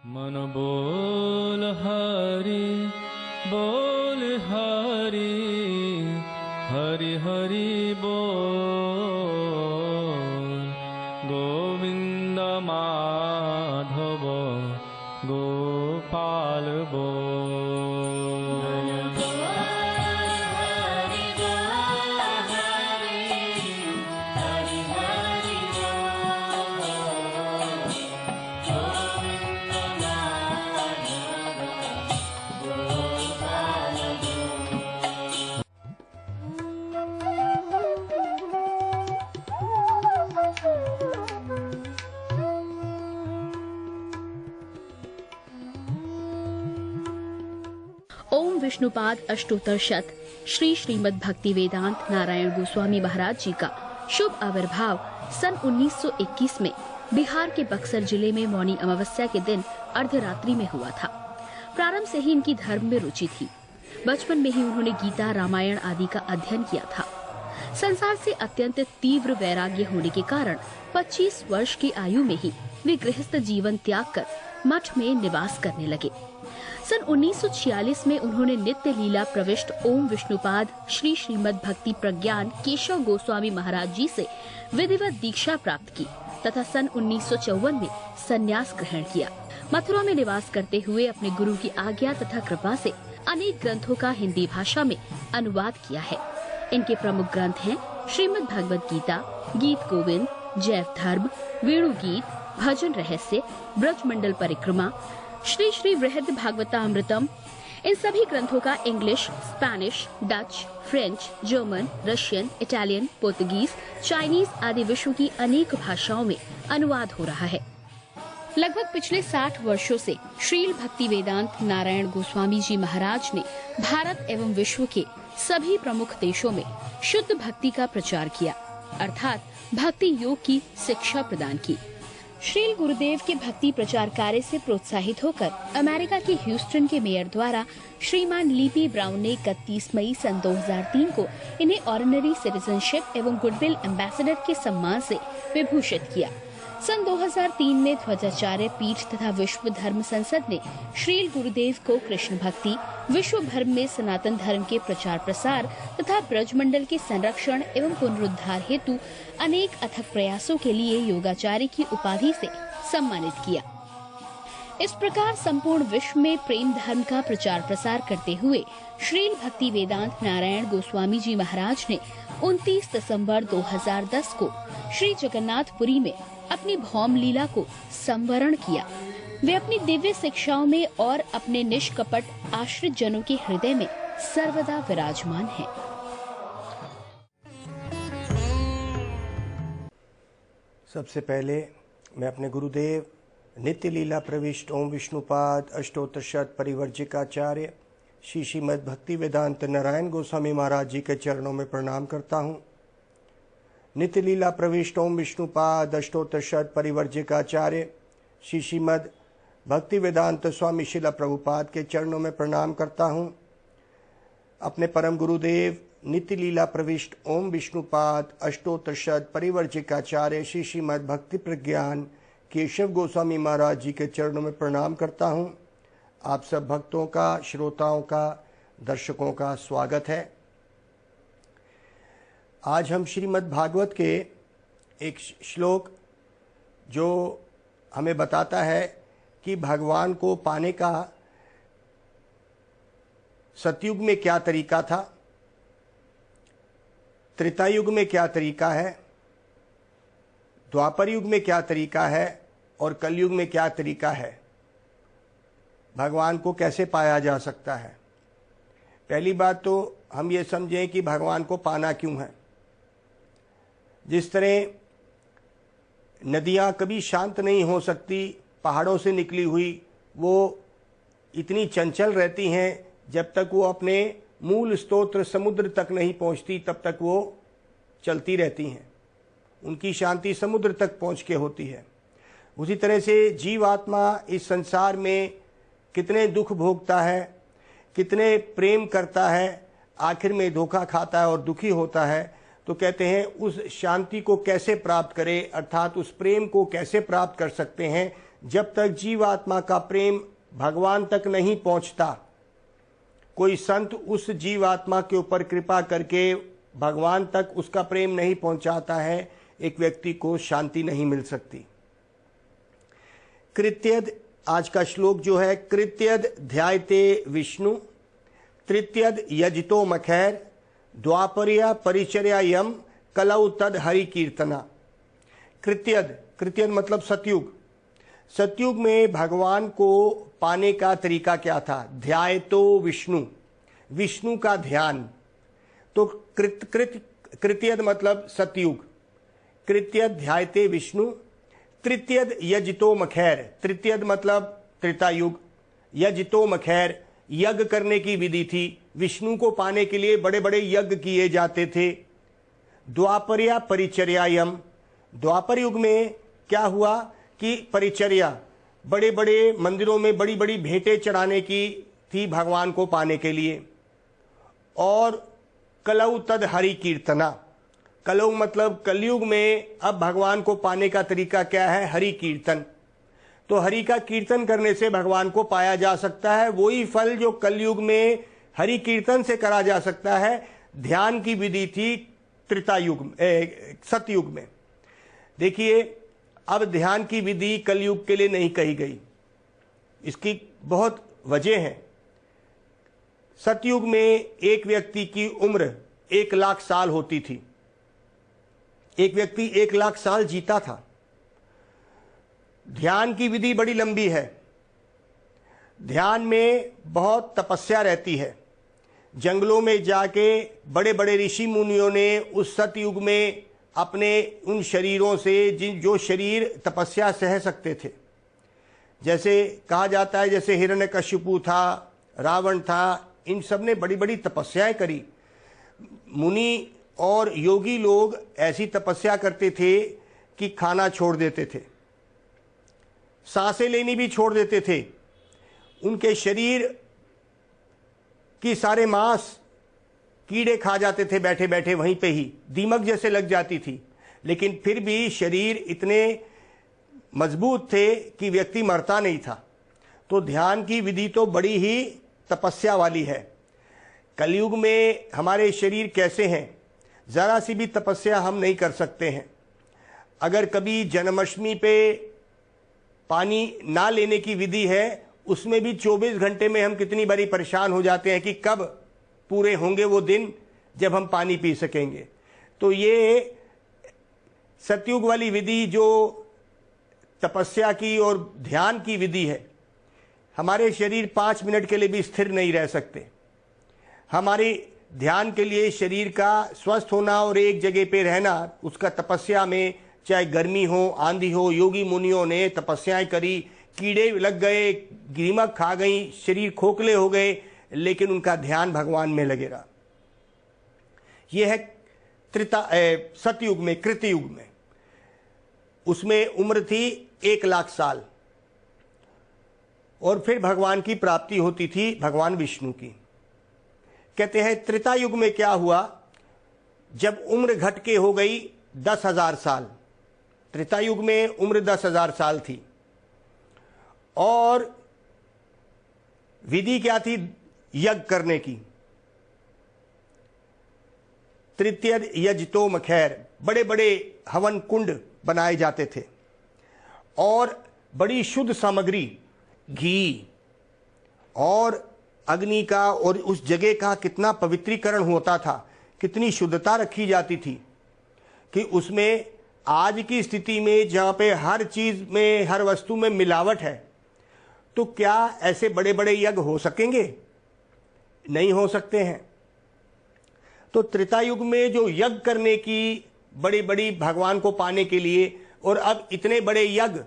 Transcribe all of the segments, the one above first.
मन बोल हरि हरि हरि बोल गोविंद माधव गोपाल बोल। ओम विष्णुपाद अष्टोत्तर शत श्री श्रीमद् भक्ति वेदांत नारायण गोस्वामी महाराज जी का शुभ आविर्भाव सन 1921 में बिहार के बक्सर जिले में मौनी अमावस्या के दिन अर्धरात्रि में हुआ था। प्रारंभ से ही इनकी धर्म में रुचि थी। बचपन में ही उन्होंने गीता, रामायण आदि का अध्ययन किया था। संसार से अत्यंत तीव्र वैराग्य होने के कारण 25 वर्ष की आयु में ही वे गृहस्थ जीवन त्याग कर मठ में निवास करने लगे। सन 1946 में उन्होंने नित्य लीला प्रविष्ट ओम विष्णुपाद श्री श्रीमद् भक्ति प्रज्ञान केशव गोस्वामी महाराज जी से विधिवत दीक्षा प्राप्त की तथा सन 1954 में संन्यास ग्रहण किया। मथुरा में निवास करते हुए अपने गुरु की आज्ञा तथा कृपा से अनेक ग्रंथों का हिंदी भाषा में अनुवाद किया है। इनके प्रमुख ग्रंथ हैं श्रीमद् भगवद गीता, गीत गोविंद, जैव धर्म, वेणु गीत, भजन रहस्य, ब्रजमंडल परिक्रमा, श्री श्री वृहद भागवतामृतम। इन सभी ग्रंथों का English, Spanish, Dutch, French, German, Russian, Italian, Portuguese, Chinese आदि विश्व की अनेक भाषाओं में अनुवाद हो रहा है। लगभग पिछले 60 वर्षों से श्रील भक्ति वेदांत नारायण गोस्वामी जी महाराज ने भारत एवं विश्व के सभी प्रमुख देशों में शुद्ध भक्ति का प्रचार किया, अर्थात भक्ति योग की शिक्षा प्रदान की। श्रील गुरुदेव के भक्ति प्रचार कार्य से प्रोत्साहित होकर अमेरिका के ह्यूस्टन के मेयर द्वारा श्रीमान लीपी ब्राउन ने 31 मई सन 2003 को इन्हें ऑर्डिनरी सिटीजनशिप एवं गुडविल एम्बेसडर के सम्मान से विभूषित किया। सन 2003 में ध्वजाचार्य पीठ तथा विश्व धर्म संसद ने श्रील गुरुदेव को कृष्ण भक्ति, विश्व भर में सनातन धर्म के प्रचार प्रसार तथा ब्रजमंडल के संरक्षण एवं पुनरुद्धार हेतु अनेक अथक प्रयासों के लिए योगाचार्य की उपाधि से सम्मानित किया। इस प्रकार संपूर्ण विश्व में प्रेम धर्म का प्रचार प्रसार करते हुए श्रील भक्ति वेदांत नारायण गोस्वामी जी महाराज ने 29 दिसंबर 2010 को श्री जगन्नाथपुरी में अपनी भौम लीला को संवरण किया। वे अपनी दिव्य शिक्षाओं में और अपने निष्कपट आश्रित जनों के हृदय में सर्वदा विराजमान हैं। सबसे पहले मैं अपने गुरुदेव नित्य लीला प्रविष्ट ओम विष्णुपाद अष्टोत्तर शत परिवर्जिकाचार्य श्री श्रीमद् भक्ति वेदांत नारायण गोस्वामी महाराज जी के चरणों में प्रणाम करता हूँ। नित्य लीला प्रविष्ट ओम विष्णुपाद अष्टोत्तर शत परिवर्जिकाचार्य श्री श्रीमद् भक्ति वेदांत स्वामी शिला प्रभुपाद के चरणों में प्रणाम करता हूँ। अपने परम गुरुदेव नित्य लीला प्रविष्ट ओम विष्णुपाद अष्टोत्तर शत परिवर्जिकाचार्य श्री श्रीमद् भक्ति प्रज्ञान केशव गोस्वामी महाराज जी के चरणों में प्रणाम करता हूँ। आप सब भक्तों का, श्रोताओं का, दर्शकों का स्वागत है। आज हम श्रीमद् भागवत के एक श्लोक जो हमें बताता है कि भगवान को पाने का सतयुग में क्या तरीका था, त्रेता युग में क्या तरीका है, द्वापर युग में क्या तरीका है और कलयुग में क्या तरीका है, भगवान को कैसे पाया जा सकता है। पहली बात तो हम ये समझें कि भगवान को पाना क्यों है। जिस तरह नदियाँ कभी शांत नहीं हो सकती, पहाड़ों से निकली हुई वो इतनी चंचल रहती हैं, जब तक वो अपने मूल स्तोत्र समुद्र तक नहीं पहुँचती तब तक वो चलती रहती हैं। उनकी शांति समुद्र तक पहुँच के होती है। उसी तरह से जीवात्मा इस संसार में कितने दुख भोगता है, कितने प्रेम करता है, आखिर में धोखा खाता है और दुखी होता है। तो कहते हैं उस शांति को कैसे प्राप्त करें, अर्थात उस प्रेम को कैसे प्राप्त कर सकते हैं जब तक जीवात्मा का प्रेम भगवान तक नहीं पहुंचता, कोई संत उस जीवात्मा के ऊपर कृपा करके भगवान तक उसका प्रेम नहीं पहुंचाता है, एक व्यक्ति को शांति नहीं मिल सकती। कृत्यद, आज का श्लोक जो है, कृत्यद ध्यायते विष्णु, तृतीयद यजितो मखैर, द्वापरया परिचर्या यम, कलौ तद हरि कीर्तना। कृत्यद, कृत्यद मतलब सतयुग। सतयुग में भगवान को पाने का तरीका क्या था? ध्यायतो विष्णु, विष्णु का ध्यान। तो कृत्यद मतलब सतयुग, कृत्यद ध्यायते विष्णु, तृतीयद यजितो मखैर, तृतीयद मतलब त्रेतायुग, यजितो मखैर यज्ञ करने की विधि थी। विष्णु को पाने के लिए बड़े बड़े यज्ञ किए जाते थे। द्वापरया परिचर्यायम, द्वापर युग में क्या हुआ कि परिचर्या, बड़े बड़े मंदिरों में बड़ी बड़ी भेंटें चढ़ाने की थी भगवान को पाने के लिए। और कलौ तद हरि कीर्तना, कलौ मतलब कलयुग में अब भगवान को पाने का तरीका क्या है? हरि कीर्तन। तो हरि का कीर्तन करने से भगवान को पाया जा सकता है। वही फल जो कलयुग में हरि कीर्तन से करा जा सकता है, ध्यान की विधि थी त्रेतायुग सतयुग में। देखिए, अब ध्यान की विधि कलयुग के लिए नहीं कही गई, इसकी बहुत वजह है। सतयुग में एक व्यक्ति की उम्र 1,00,000 साल होती थी। एक व्यक्ति 1,00,000 साल जीता था। ध्यान की विधि बड़ी लंबी है। ध्यान में बहुत तपस्या रहती है। जंगलों में जाके बड़े बड़े ऋषि मुनियों ने उस सतयुग में अपने उन शरीरों से, जो शरीर तपस्या सह सकते थे, जैसे कहा जाता है जैसे हिरण्यकशिपु था, रावण था, इन सब ने बड़ी बड़ी तपस्याएं करी। मुनि और योगी लोग ऐसी तपस्या करते थे कि खाना छोड़ देते थे, सांसें लेनी भी छोड़ देते थे। उनके शरीर की सारे मांस कीड़े खा जाते थे, बैठे बैठे वहीं पे ही दीमक जैसे लग जाती थी, लेकिन फिर भी शरीर इतने मजबूत थे कि व्यक्ति मरता नहीं था। तो ध्यान की विधि तो बड़ी ही तपस्या वाली है। कलयुग में हमारे शरीर कैसे हैं? जरा सी भी तपस्या हम नहीं कर सकते हैं। अगर कभी जन्माष्टमी पे पानी ना लेने की विधि है, उसमें भी 24 घंटे में हम कितनी बारी परेशान हो जाते हैं कि कब पूरे होंगे वो दिन जब हम पानी पी सकेंगे। तो ये सतयुग वाली विधि जो तपस्या की और ध्यान की विधि है, हमारे शरीर 5 मिनट के लिए भी स्थिर नहीं रह सकते। हमारे ध्यान के लिए शरीर का स्वस्थ होना और एक जगह पे रहना, उसका तपस्या में, चाहे गर्मी हो, आंधी हो, योगी मुनियों ने तपस्याएं करी, कीड़े लग गए, दीमक खा गई, शरीर खोखले हो गए, लेकिन उनका ध्यान भगवान में लगे रहा। यह है सतयुग में, कृतयुग में। उसमें उम्र थी 1,00,000 साल, और फिर भगवान की प्राप्ति होती थी, भगवान विष्णु की। कहते हैं त्रेता युग में क्या हुआ, जब उम्र घट के हो गई 10,000 साल। त्रेता युग में उम्र 10,000 साल थी, और विधि क्या थी? यज्ञ करने की। तृतीय यजतो मखैर, बड़े बड़े हवन कुंड बनाए जाते थे, और बड़ी शुद्ध सामग्री, घी और अग्नि का और उस जगह का कितना पवित्रीकरण होता था, कितनी शुद्धता रखी जाती थी कि उसमें आज की स्थिति में जहाँ पे हर चीज में, हर वस्तु में मिलावट है, तो क्या ऐसे बड़े बड़े यज्ञ हो सकेंगे? नहीं हो सकते हैं। तो त्रेता युग में जो यज्ञ करने की बड़ी बड़ी भगवान को पाने के लिए, और अब इतने बड़े यज्ञ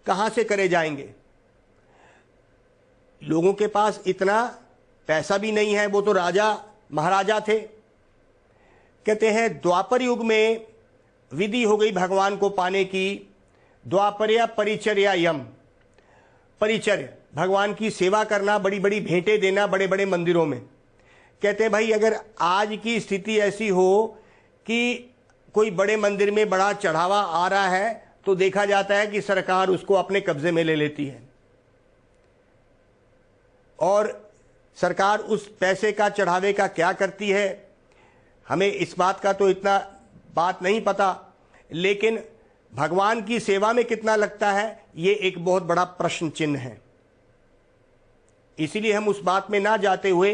कहाँ से करे जाएंगे? लोगों के पास इतना पैसा भी नहीं है, वो तो राजा महाराजा थे। कहते हैं द्वापर युग में विधि हो गई भगवान को पाने की, द्वापरया परिचर्या यम, परिचर्य भगवान की सेवा करना, बड़ी बड़ी भेंटें देना बड़े बड़े मंदिरों में। कहते हैं भाई अगर आज की स्थिति ऐसी हो कि कोई बड़े मंदिर में बड़ा चढ़ावा आ रहा है, तो देखा जाता है कि सरकार उसको अपने कब्जे में ले लेती है और सरकार उस पैसे का चढ़ावे का क्या करती है, हमें इस बात का तो इतना बात नहीं पता, लेकिन भगवान की सेवा में कितना लगता है ये एक बहुत बड़ा प्रश्न चिन्ह है। इसीलिए हम उस बात में ना जाते हुए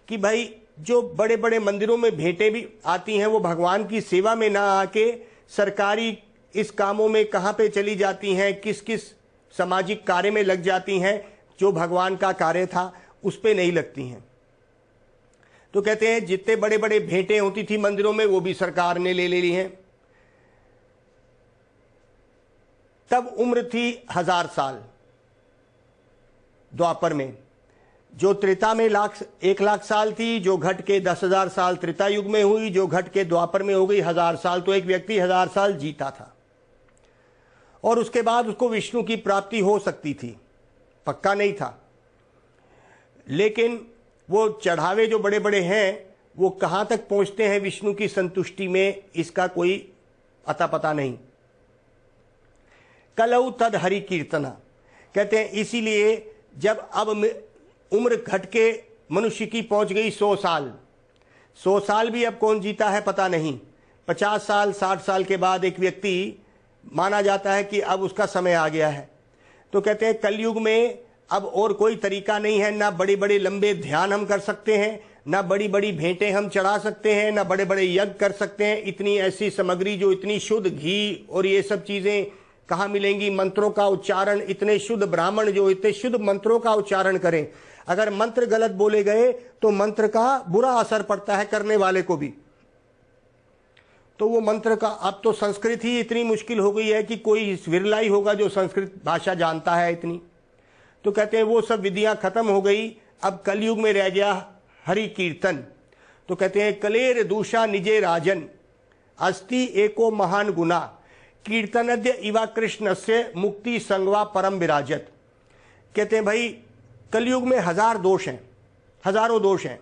कि भाई जो बड़े बड़े मंदिरों में भेंटें भी आती हैं वो भगवान की सेवा में ना आके सरकारी इस कामों में कहाँ पे चली जाती हैं, किस किस सामाजिक कार्य में लग जाती हैं, जो भगवान का कार्य था उस पे नहीं लगती हैं। तो कहते हैं जितने बड़े बड़े भेंटें होती थी मंदिरों में वो भी सरकार ने ले ली हैं। तब उम्र थी 1000 साल द्वापर में, जो त्रेता में 1 लाख साल थी, जो घट के 10,000 साल त्रेता युग में हुई, जो घट के द्वापर में हो गई 1000 साल। तो एक व्यक्ति 1000 साल जीता था और उसके बाद उसको विष्णु की प्राप्ति हो सकती थी, पक्का नहीं था। लेकिन वो चढ़ावे जो बड़े बड़े हैं वो कहाँ तक पहुँचते हैं विष्णु की संतुष्टि में, इसका कोई अता पता नहीं। कलऊ तद हरि कीर्तना, कहते हैं इसीलिए जब अब उम्र घट के मनुष्य की पहुंच गई 100 साल भी अब कौन जीता है पता नहीं। 50 साल 60 साल के बाद एक व्यक्ति माना जाता है कि अब उसका समय आ गया है। तो कहते हैं कलयुग में अब और कोई तरीका नहीं है, ना बड़े बड़े लंबे ध्यान हम कर सकते हैं, ना बड़ी बड़ी भेंटें हम चढ़ा सकते हैं, ना बड़े बड़े यज्ञ कर सकते हैं। इतनी ऐसी सामग्री जो इतनी शुद्ध घी और ये सब चीजें कहाँ मिलेंगी, मंत्रों का उच्चारण, इतने शुद्ध ब्राह्मण जो इतने शुद्ध मंत्रों का उच्चारण करें, अगर मंत्र गलत बोले गए तो मंत्र का बुरा असर पड़ता है करने वाले को भी। तो वो मंत्र का, अब तो संस्कृत ही इतनी मुश्किल हो गई है कि कोई विरला ही होगा जो संस्कृत भाषा जानता है इतनी। तो कहते हैं वो सब विधियां खत्म हो गई, अब कलयुग में रह गया हरि कीर्तन। तो कहते हैं कलेर दूषा निजे राजन अस्ति एको महान गुना कीर्तनद्य इवा कृष्ण से मुक्ति संगवा परम विराजत। कहते हैं भाई कलयुग में 1000 दोष हैं, हजारों दोष हैं,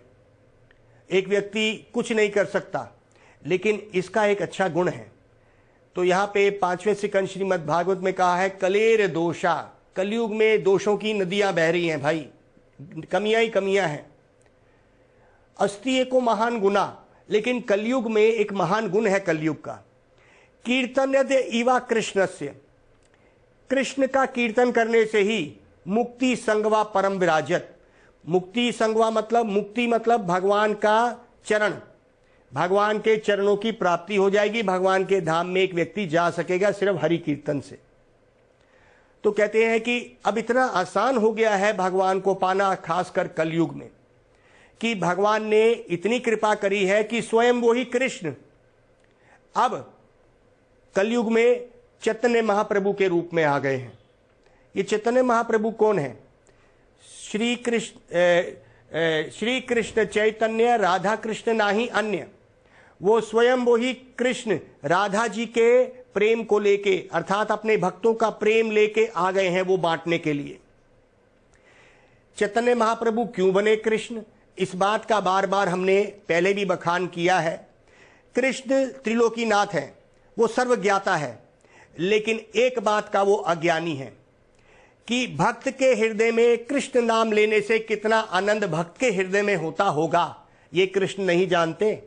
एक व्यक्ति कुछ नहीं कर सकता, लेकिन इसका एक अच्छा गुण है। तो यहाँ पे 5वें सिकंद श्रीमद् भागवत में कहा है कलेर दोषा, कलयुग में दोषों की नदियां बह रही हैं भाई, कमियां ही कमियां हैं। अस्ति एको महान गुना, लेकिन कलयुग में एक महान गुण है कलयुग का, कीर्तन्यद्य इवा कृष्णस्य, कृष्ण का कीर्तन करने से ही मुक्ति संगवा परम विराजत। मुक्ति संगवा मतलब, मुक्ति मतलब भगवान का चरण, भगवान के चरणों की प्राप्ति हो जाएगी, भगवान के धाम में एक व्यक्ति जा सकेगा सिर्फ हरि कीर्तन से। तो कहते हैं कि अब इतना आसान हो गया है भगवान को पाना, खासकर कलयुग में, कि भगवान ने इतनी कृपा करी है कि स्वयं वो ही कृष्ण अब कलयुग में चैतन्य महाप्रभु के रूप में आ गए हैं। ये चैतन्य महाप्रभु कौन है? श्री कृष्ण चैतन्य राधा कृष्ण नाही अन्य। वो स्वयं वो ही कृष्ण राधा जी के प्रेम को लेके, अर्थात अपने भक्तों का प्रेम लेके आ गए हैं वो बांटने के लिए। चैतन्य महाप्रभु क्यों बने कृष्ण, इस बात का बार बार हमने पहले भी बखान किया है। कृष्ण त्रिलोकीनाथ है, वो सर्वज्ञाता है, लेकिन एक बात का वो अज्ञानी है कि भक्त के हृदय में कृष्ण नाम लेने से कितना आनंद भक्त के हृदय में होता होगा, ये कृष्ण नहीं जानते।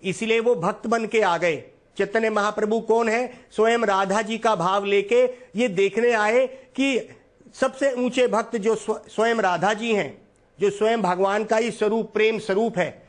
इसलिए वो भक्त बन के आ गए। चैतन्य महाप्रभु कौन है? स्वयं राधा जी का भाव लेके ये देखने आए कि सबसे ऊंचे भक्त जो स्वयं राधा जी हैं, जो स्वयं भगवान का ही स्वरूप, प्रेम स्वरूप है,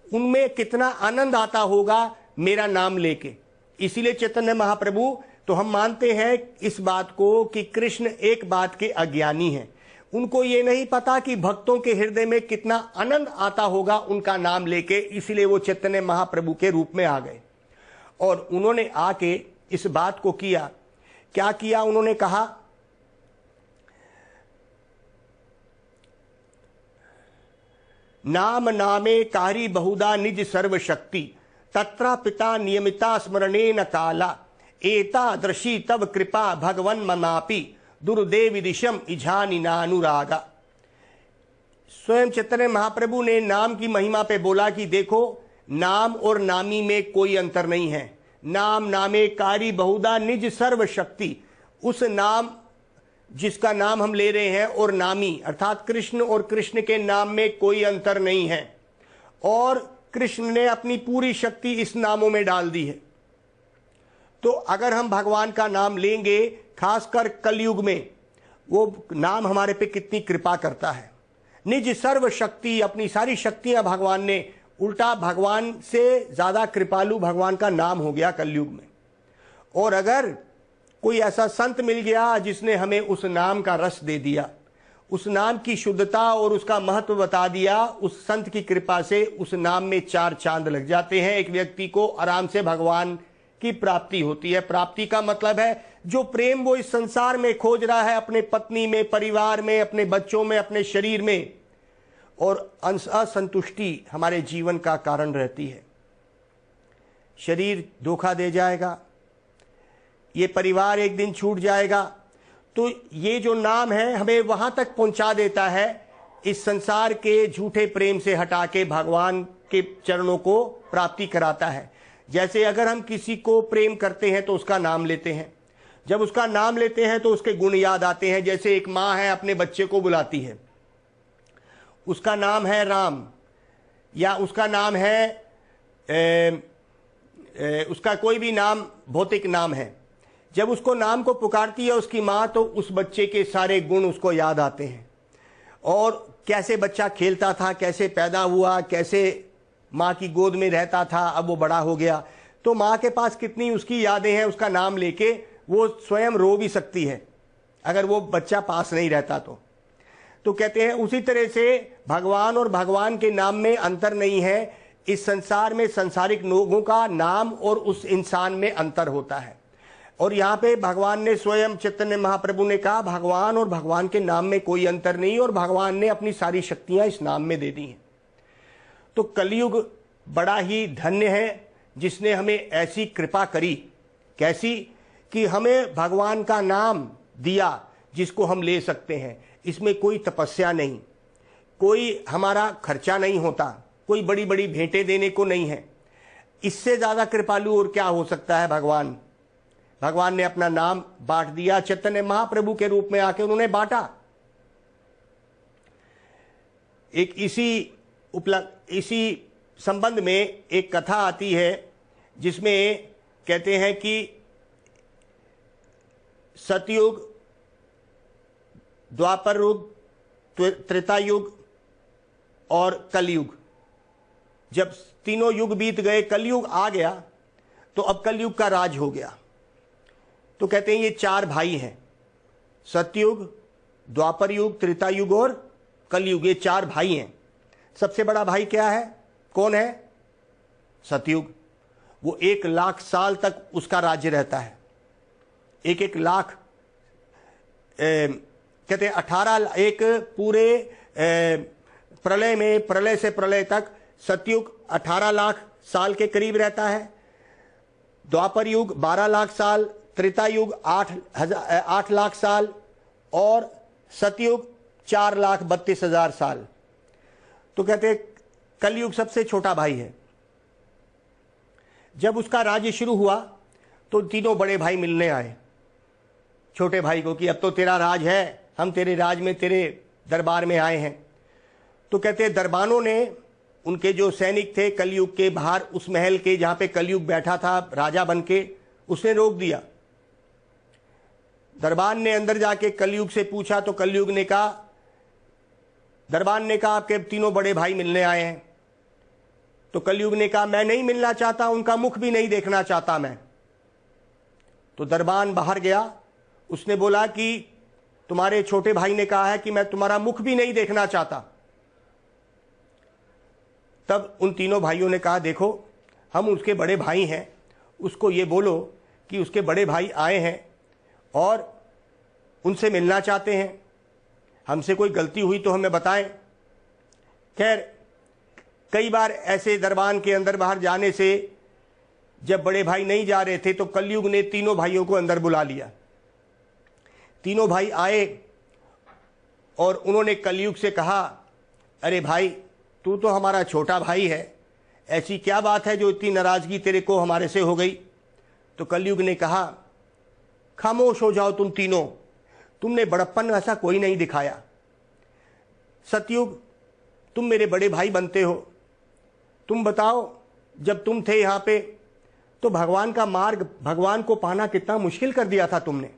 उनमें कितना आनंद आता होगा मेरा नाम लेके। इसीलिए चैतन्य महाप्रभु, तो हम मानते हैं इस बात को कि कृष्ण एक बात के अज्ञानी हैं। उनको ये नहीं पता कि भक्तों के हृदय में कितना आनंद आता होगा उनका नाम लेके, इसलिए वो चैतन्य महाप्रभु के रूप में आ गए। और उन्होंने आके इस बात को किया, क्या किया? उन्होंने कहा नाम नामे कारी बहुदा निज सर्वशक्ति तत्रा पिता नियमिता स्मरणेन काला एता दृशी तब कृपा भगवन मनापि दुर्देव दिशम इझानी नानुरागा। स्वयं चैतन्य महाप्रभु ने नाम की महिमा पे बोला कि देखो, नाम और नामी में कोई अंतर नहीं है। नाम नामे कारी बहुधा निज सर्व शक्ति, उस नाम जिसका नाम हम ले रहे हैं और नामी अर्थात कृष्ण और कृष्ण के नाम में कोई अंतर नहीं है, और कृष्ण ने अपनी पूरी शक्ति इस नामों में डाल दी है। तो अगर हम भगवान का नाम लेंगे, खासकर कलयुग में, वो नाम हमारे पे कितनी कृपा करता है। निज सर्व शक्ति, अपनी सारी शक्तियां भगवान ने, उल्टा भगवान से ज्यादा कृपालु भगवान का नाम हो गया कलयुग में। और अगर कोई ऐसा संत मिल गया जिसने हमें उस नाम का रस दे दिया, उस नाम की शुद्धता और उसका महत्व बता दिया, उस संत की कृपा से उस नाम में 4 चांद लग जाते हैं। एक व्यक्ति को आराम से भगवान की प्राप्ति होती है। प्राप्ति का मतलब है जो प्रेम वो इस संसार में खोज रहा है, अपने पत्नी में, परिवार में, अपने बच्चों में, अपने शरीर में, और असंतुष्टि हमारे जीवन का कारण रहती है। शरीर धोखा दे जाएगा, ये परिवार एक दिन छूट जाएगा, तो ये जो नाम है हमें वहां तक पहुंचा देता है, इस संसार के झूठे प्रेम से हटा के भगवान के चरणों को प्राप्ति कराता है। जैसे अगर हम किसी को प्रेम करते हैं तो उसका नाम लेते हैं, जब उसका नाम लेते हैं तो उसके गुण याद आते हैं। जैसे एक माँ है अपने बच्चे को बुलाती है, उसका नाम है राम, या उसका नाम है उसका कोई भी नाम, भौतिक नाम है। जब उसको नाम को पुकारती है उसकी माँ, तो उस बच्चे के सारे गुण उसको याद आते हैं, और कैसे बच्चा खेलता था, कैसे पैदा हुआ, कैसे माँ की गोद में रहता था, अब वो बड़ा हो गया, तो माँ के पास कितनी उसकी यादें हैं। उसका नाम लेके वो स्वयं रो भी सकती है अगर वो बच्चा पास नहीं रहता तो कहते हैं उसी तरह से भगवान और भगवान के नाम में अंतर नहीं है। इस संसार में संसारिक लोगों का नाम और उस इंसान में अंतर होता है। और यहाँ पे भगवान ने स्वयं, चैतन्य महाप्रभु ने कहा, भगवान और भगवान के नाम में कोई अंतर नहीं, और भगवान ने अपनी सारी शक्तियां इस नाम में दे दी हैं। तो कलयुग बड़ा ही धन्य है जिसने हमें ऐसी कृपा करी। कैसी? कि हमें भगवान का नाम दिया जिसको हम ले सकते हैं। इसमें कोई तपस्या नहीं, कोई हमारा खर्चा नहीं होता, कोई बड़ी बड़ी भेंटें देने को नहीं है। इससे ज्यादा कृपालु और क्या हो सकता है भगवान। भगवान ने अपना नाम बांट दिया, चैतन्य महाप्रभु के रूप में आके उन्होंने बांटा। एक इसी संबंध में एक कथा आती है जिसमें कहते हैं कि सतयुग, द्वापर युग, त्रेता युग और कलयुग, जब तीनों युग बीत गए, कलयुग आ गया, तो अब कलयुग का राज हो गया। तो कहते हैं ये 4 भाई हैं, सतयुग, द्वापर युग, त्रेता युग और कलयुग, ये 4 भाई हैं। सबसे बड़ा भाई क्या है? कौन है? सतयुग। वो 1 लाख साल तक उसका राज्य रहता है। 1 लाख कहते हैं 18 एक पूरे प्रलय में, प्रलय से प्रलय तक सतयुग 18 लाख साल के करीब रहता है, द्वापर युग 12 लाख साल, त्रेता युग 8 लाख साल और सतयुग 4,32,000 साल। तो कहते हैं कलयुग सबसे छोटा भाई है। जब उसका राज्य शुरू हुआ तो तीनों बड़े भाई मिलने आए छोटे भाई को कि अब तो तेरा राज है, हम तेरे राज में, तेरे दरबार में आए हैं। तो कहते हैं दरबानों ने, उनके जो सैनिक थे कलयुग के बाहर, उस महल के जहां पे कलयुग बैठा था राजा बन के, उसने रोक दिया। दरबान ने अंदर जाके कलयुग से पूछा तो कलयुग ने कहा, दरबान ने कहा आपके तीनों बड़े भाई मिलने आए हैं। तो कलयुग ने कहा मैं नहीं मिलना चाहता, उनका मुख भी नहीं देखना चाहता मैं। तो दरबान बाहर गया, उसने बोला कि तुम्हारे छोटे भाई ने कहा है कि मैं तुम्हारा मुख भी नहीं देखना चाहता। तब उन तीनों भाइयों ने कहा देखो हम उसके बड़े भाई हैं, उसको ये बोलो कि उसके बड़े भाई आए हैं और उनसे मिलना चाहते हैं, हमसे कोई गलती हुई तो हमें बताएं। खैर कई बार ऐसे दरबार के अंदर बाहर जाने से जब बड़े भाई नहीं जा रहे थे तो कलयुग ने तीनों भाइयों को अंदर बुला लिया। तीनों भाई आए और उन्होंने कलयुग से कहा अरे भाई तू तो हमारा छोटा भाई है, ऐसी क्या बात है जो इतनी नाराजगी तेरे को हमारे से हो गई। तो कलयुग ने कहा, खामोश हो जाओ तुम तीनों, तुमने बड़प्पन ऐसा कोई नहीं दिखाया। सतयुग, तुम मेरे बड़े भाई बनते हो, तुम बताओ जब तुम थे यहां पे तो भगवान का मार्ग, भगवान को पाना कितना मुश्किल कर दिया था तुमने।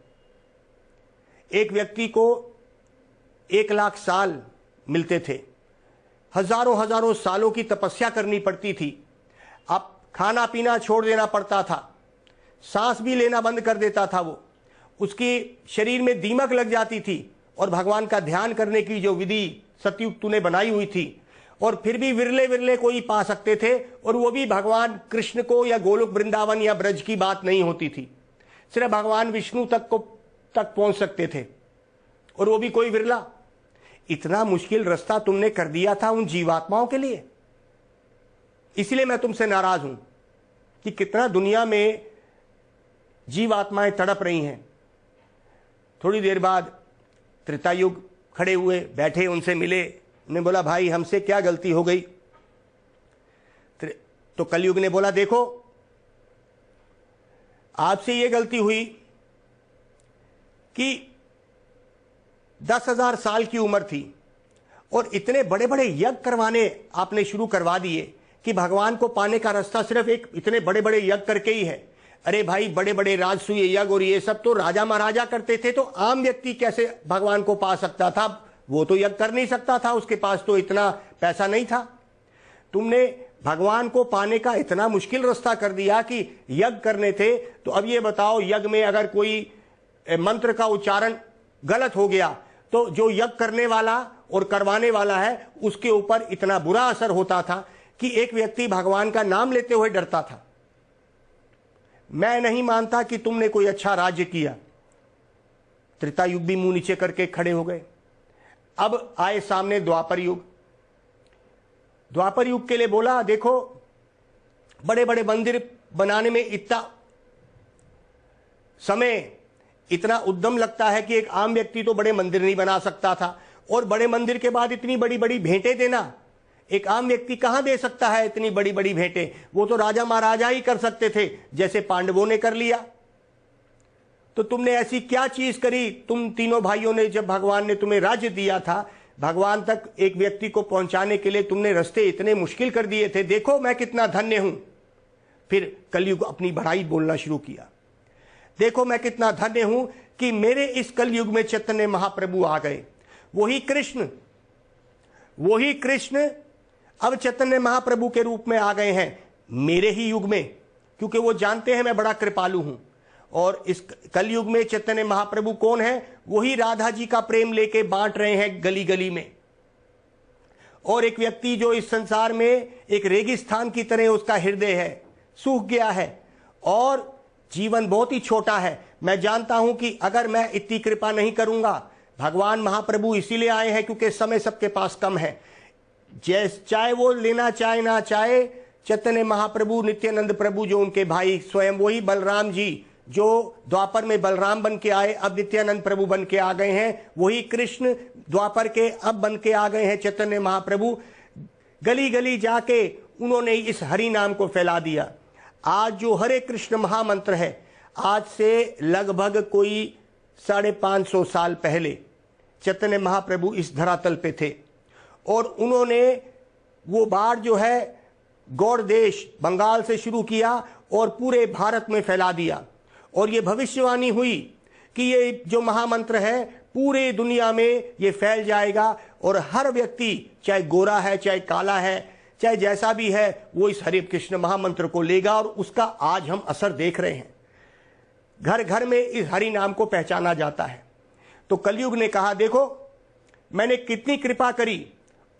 एक व्यक्ति को 1,00,000 साल मिलते थे, हजारों हजारों सालों की तपस्या करनी पड़ती थी, अब खाना पीना छोड़ देना पड़ता था, सांस भी लेना बंद कर देता था वो, उसकी शरीर में दीमक लग जाती थी, और भगवान का ध्यान करने की जो विधि सतयुग तूने बनाई हुई थी, और फिर भी विरले विरले कोई पा सकते थे, और वो भी भगवान कृष्ण को या गोलोक वृंदावन या ब्रज की बात नहीं होती थी, सिर्फ भगवान विष्णु तक पहुंच सकते थे, और वो भी कोई विरला। इतना मुश्किल रास्ता तुमने कर दिया था उन जीवात्माओं के लिए। इसलिए मैं तुमसे नाराज हूं कि कितना दुनिया में जीवात्माएं तड़प रही हैं। थोड़ी देर बाद त्रेतायुग खड़े हुए, बैठे, उनसे मिले, उन्होंने बोला, भाई हमसे क्या गलती हो गई? तो कलयुग ने बोला, देखो आपसे ये गलती हुई कि 10,000 साल की उम्र थी और इतने बड़े बड़े यज्ञ करवाने आपने शुरू करवा दिए कि भगवान को पाने का रास्ता सिर्फ एक इतने बड़े बड़े यज्ञ करके ही है। अरे भाई, बड़े बड़े राजसूय यज्ञ और ये सब तो राजा महाराजा करते थे, तो आम व्यक्ति कैसे भगवान को पा सकता था? वो तो यज्ञ कर नहीं सकता था, उसके पास तो इतना पैसा नहीं था। तुमने भगवान को पाने का इतना मुश्किल रास्ता कर दिया कि यज्ञ करने थे। तो अब ये बताओ, यज्ञ में अगर कोई मंत्र का उच्चारण गलत हो गया तो जो यज्ञ करने वाला और करवाने वाला है उसके ऊपर इतना बुरा असर होता था कि एक व्यक्ति भगवान का नाम लेते हुए डरता था। मैं नहीं मानता कि तुमने कोई अच्छा राज्य किया। त्रेतायुग भी मुंह नीचे करके खड़े हो गए। अब आए सामने द्वापर युग। द्वापर युग के लिए बोला, देखो बड़े बड़े मंदिर बनाने में इतना समय, इतना उद्यम लगता है कि एक आम व्यक्ति तो बड़े मंदिर नहीं बना सकता था, और बड़े मंदिर के बाद इतनी बड़ी बड़ी भेंटें देना, एक आम व्यक्ति कहां दे सकता है इतनी बड़ी बड़ी भेंटें? वो तो राजा महाराजा ही कर सकते थे, जैसे पांडवों ने कर लिया। तो तुमने ऐसी क्या चीज करी? तुम तीनों भाइयों ने, जब भगवान ने तुम्हें राज्य दिया था, भगवान तक एक व्यक्ति को पहुंचाने के लिए तुमने रास्ते इतने मुश्किल कर दिए थे। देखो मैं कितना धन्य हूं। फिर कलयुग अपनी बड़ाई बोलना शुरू किया। देखो मैं कितना धन्य हूं कि मेरे इस कलयुग में चैतन्य महाप्रभु आ गए। वही कृष्ण अब चैतन्य महाप्रभु के रूप में आ गए हैं मेरे ही युग में, क्योंकि वो जानते हैं मैं बड़ा कृपालु हूं। और इस कलयुग में चैतन्य महाप्रभु कौन है? वही राधा जी का प्रेम लेके बांट रहे हैं गली गली में। और एक व्यक्ति जो इस संसार में एक रेगिस्तान की तरह उसका हृदय है, सूख गया है और जीवन बहुत ही छोटा है। मैं जानता हूं कि अगर मैं इतनी कृपा नहीं करूंगा, भगवान महाप्रभु इसीलिए आए हैं क्योंकि समय सबके पास कम है। चाहे वो लेना चाहे ना चाहे, चैतन्य महाप्रभु, नित्यानंद प्रभु जो उनके भाई, स्वयं वही बलराम जी जो द्वापर में बलराम बन के आए, अब नित्यानंद प्रभु बन के आ गए हैं। वही कृष्ण द्वापर के अब बन के आ गए हैं चैतन्य महाप्रभु। गली गली जाके उन्होंने इस हरि नाम को फैला दिया। आज जो हरे कृष्ण महामंत्र है, आज से लगभग कोई 550 साल पहले चैतन्य महाप्रभु इस धरातल पे थे, और उन्होंने वो बाढ़ जो है गौड़ देश बंगाल से शुरू किया और पूरे भारत में फैला दिया। और ये भविष्यवाणी हुई कि ये जो महामंत्र है पूरे दुनिया में ये फैल जाएगा, और हर व्यक्ति, चाहे गोरा है, चाहे काला है, चाहे जैसा भी है, वो इस हरे कृष्ण महामंत्र को लेगा। और उसका आज हम असर देख रहे हैं। घर घर में इस हरि नाम को पहचाना जाता है। तो कलयुग ने कहा, देखो मैंने कितनी कृपा करी,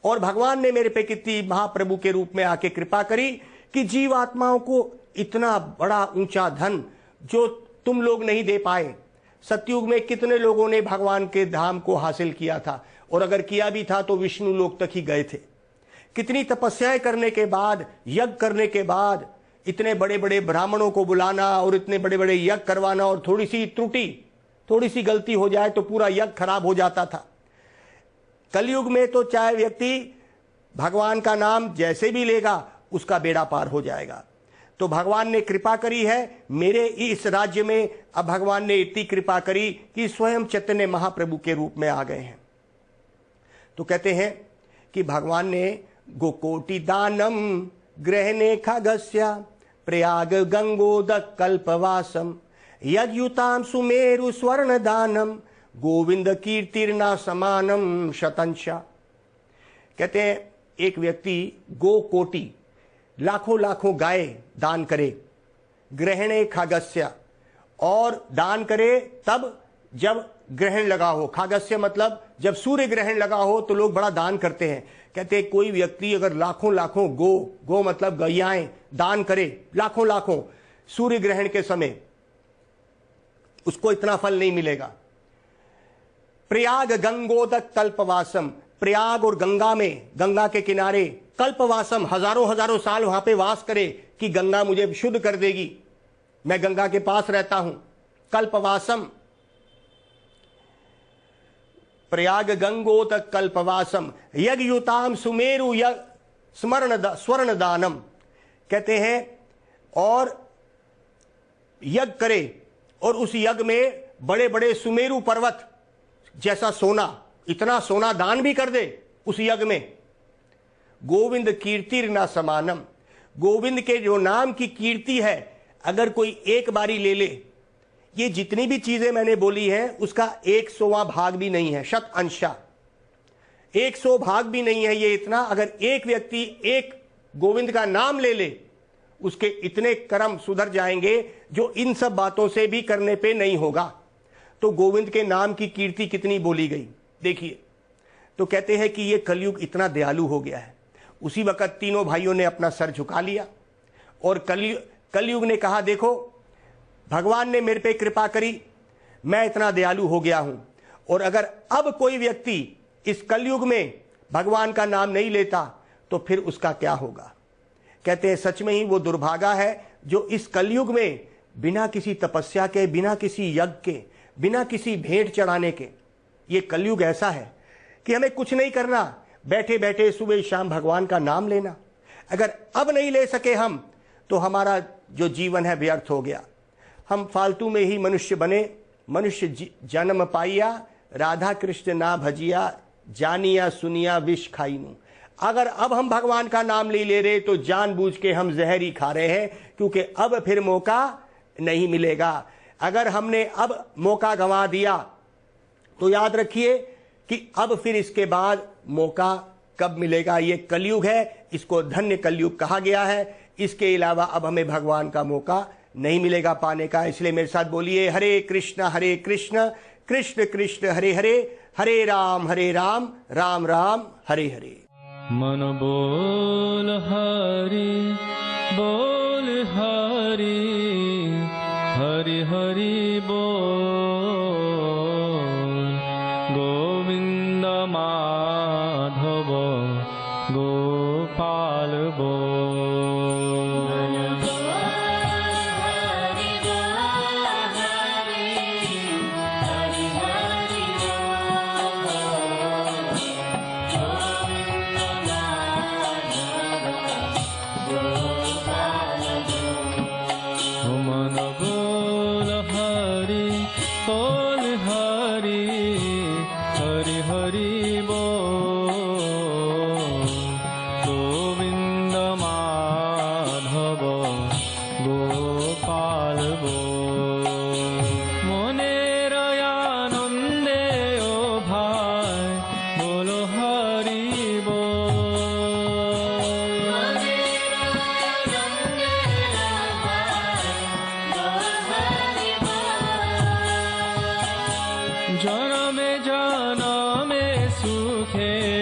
और भगवान ने मेरे पे कितनी महाप्रभु के रूप में आके कृपा करी कि जीवात्माओं को इतना बड़ा ऊंचा धन जो तुम लोग नहीं दे पाए। सतयुग में कितने लोगों ने भगवान के धाम को हासिल किया था, और अगर किया भी था तो विष्णु लोक तक ही गए थे। कितनी तपस्याएं करने के बाद, यज्ञ करने के बाद, इतने बड़े बड़े ब्राह्मणों को बुलाना और इतने बड़े बड़े यज्ञ करवाना, और थोड़ी सी त्रुटि, थोड़ी सी गलती हो जाए तो पूरा यज्ञ खराब हो जाता था। कलयुग में तो चाहे व्यक्ति भगवान का नाम जैसे भी लेगा उसका बेड़ा पार हो जाएगा। तो भगवान ने कृपा करी है मेरे इस राज्य में। अब भगवान ने इतनी कृपा करी कि स्वयं चैतन्य महाप्रभु के रूप में आ गए हैं। तो कहते हैं कि भगवान ने गोकोटि दानम ग्रहणे खगस्या प्रयाग गंगोदक कल्पवासम यद्युताम सुमेरु स्वर्ण दानम गोविंद कीर्तिर्ना समानम शतंशा। कहते हैं एक व्यक्ति गो कोटि लाखों लाखों गाय दान करे, ग्रहणे खागस्य, और दान करे तब जब ग्रहण लगा हो। खागस्य मतलब जब सूर्य ग्रहण लगा हो तो लोग बड़ा दान करते हैं। कहते हैं कोई व्यक्ति अगर लाखों लाखों गो मतलब गैयाएं दान करे लाखों लाखों सूर्य ग्रहण के समय, उसको इतना फल नहीं मिलेगा। प्रयाग गंगोदक कल्पवासम, प्रयाग और गंगा में, गंगा के किनारे कल्पवासम, हजारों हजारों साल वहां पे वास करे कि गंगा मुझे शुद्ध कर देगी, मैं गंगा के पास रहता हूं। कल्पवासम, प्रयाग गंगोदक कल्पवासम यज्ञयुताम सुमेरु स्वर्ण दानम। कहते हैं और यज्ञ करे और उस यज्ञ में बड़े बड़े सुमेरु पर्वत जैसा सोना, इतना सोना दान भी कर दे उस यज्ञ में। गोविंद कीर्तिर ना समानम, गोविंद के जो नाम की कीर्ति है अगर कोई एक बारी ले ले, ये जितनी भी चीजें मैंने बोली है उसका 100वां भाग भी नहीं है, शत अंशा 100 भाग भी नहीं है ये इतना। अगर एक व्यक्ति एक गोविंद का नाम ले ले उसके इतने कर्म सुधर जाएंगे जो इन सब बातों से भी करने पे नहीं होगा। तो गोविंद के नाम की कीर्ति कितनी बोली गई देखिए। तो कहते हैं कि ये कलयुग इतना दयालु हो गया है। उसी वक्त तीनों भाइयों ने अपना सर झुका लिया और कलयुग ने कहा देखो भगवान ने मेरे पे कृपा करी, मैं इतना दयालु हो गया हूं, और अगर अब कोई व्यक्ति इस कलयुग में भगवान का नाम नहीं लेता तो फिर उसका क्या होगा। कहते हैं सच में ही वो दुर्भागा है जो इस कलयुग में बिना किसी तपस्या के, बिना किसी यज्ञ के, बिना किसी भेंट चढ़ाने के, ये कलयुग ऐसा है कि हमें कुछ नहीं करना, बैठे बैठे सुबह शाम भगवान का नाम लेना। अगर अब नहीं ले सके हम तो हमारा जो जीवन है व्यर्थ हो गया। हम फालतू में ही मनुष्य बने, मनुष्य जन्म पाइया, राधा कृष्ण ना भजिया, जानिया सुनिया विष खाइनु। अगर अब हम भगवान का नाम नहीं ले रहे तो जानबूझ के हम जहर ही खा रहे हैं, क्योंकि अब फिर मौका नहीं मिलेगा। अगर हमने अब मौका गंवा दिया तो याद रखिए कि अब फिर इसके बाद मौका कब मिलेगा। ये कलयुग है, इसको धन्य कलयुग कहा गया है। इसके अलावा अब हमें भगवान का मौका नहीं मिलेगा पाने का। इसलिए मेरे साथ बोलिए हरे कृष्ण कृष्ण कृष्ण हरे हरे, हरे राम राम राम हरे हरे। मन बोल हरि हरि हरि बोल, गोविंद माधव गोपाल बोल। जनमे जनमे सुखे